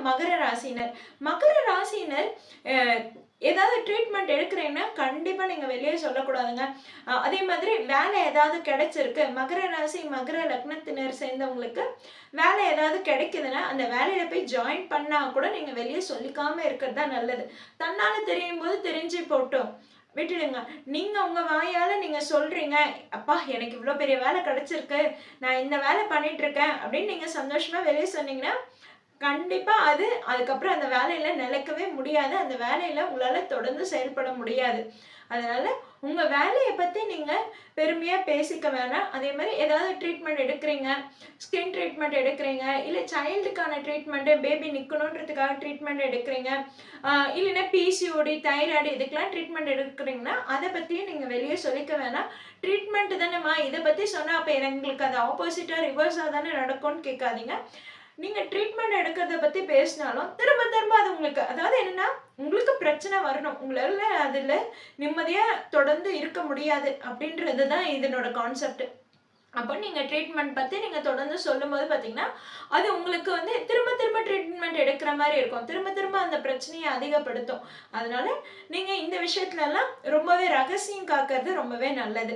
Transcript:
மகர ராசினர். மகர ராசினர் ஏதாவது ட்ரீட்மெண்ட் எடுக்கிறீங்கன்னா கண்டிப்பா நீங்க வெளியே சொல்லக்கூடாதுங்க. அதே மாதிரி வேலை ஏதாவது கிடைச்சிருக்கு, மகர ராசி மகர லக்னத்தினர் சேர்ந்தவங்களுக்கு வேலை ஏதாவது கிடைக்குதுன்னா அந்த வேலையில போய் ஜாயின் பண்ணா கூட நீங்க வெளியே சொல்லிக்காம இருக்கிறது தான் நல்லது. தன்னால தெரியும் போது தெரிஞ்சு போட்டோம், விட்டுடுங்க. நீங்க உங்க வாயால நீங்க சொல்றீங்க, அப்பா எனக்கு இவ்வளோ பெரிய வேலை கிடைச்சிருக்கு, நான் இந்த வேலை பண்ணிட்டு இருக்கேன் அப்படின்னு நீங்க சந்தோஷமா வெளியே சொன்னீங்கன்னா கண்டிப்பா அது அதுக்கப்புறம் அந்த வேலையில நிலைக்கவே முடியாது. அந்த வேலையில உங்களால தொடர்ந்து செயல்பட முடியாது. அதனால உங்க வேலைய பத்தி நீங்க பெருமையா பேசிக்க வேணாம். அதே மாரி ஏதாவது ட்ரீட்மெண்ட் எடுக்கிறீங்க, ஸ்கின் ட்ரீட்மெண்ட் எடுக்கிறீங்க, இல்ல சைல்டுக்கான ட்ரீட்மெண்ட் பேபி நிக்கணுன்றதுக்காக ட்ரீட்மெண்ட் எடுக்கிறீங்க, இல்லைன்னா பிசிஓடி, தைராய்டு இதுக்கெல்லாம் ட்ரீட்மெண்ட் எடுக்கிறீங்கன்னா, அத பத்தியும் நீங்க வெளிய சொல்லிக்க வேணாம். ட்ரீட்மெண்ட் தானேம்மா, இத பத்தி சொன்னா அப்ப எங்களுக்கு அது ஆப்போசிட்டா ரிவர்ஸா தானே நடக்கும்னு கேட்காதீங்க. நீங்க ட்ரீட்மெண்ட் எடுக்கிறத பத்தி பேசினாலும், திரும்ப திரும்ப அது உங்களுக்கு அதாவது என்னன்னா, உங்களுக்கு பிரச்சனை வரணும். உங்களால அதுல நிம்மதியா தொடர்ந்து இருக்க முடியாது அப்படின்றது தான் இதனோட கான்செப்ட். அப்ப நீங்க ட்ரீட்மெண்ட் பத்தி நீங்க தொடர்ந்து சொல்லும்போது பார்த்தீங்கன்னா, அது உங்களுக்கு வந்து திரும்ப திரும்ப ட்ரீட்மெண்ட் எடுக்கிற மாரி இருக்கும். திரும்ப திரும்ப அந்த பிரச்சனைய அதிகப்படுத்தும். அதனால நீங்க இந்த விஷயத்துலலாம் ரொம்பவே ரகசியம் காக்கிறது ரொம்பவே நல்லது.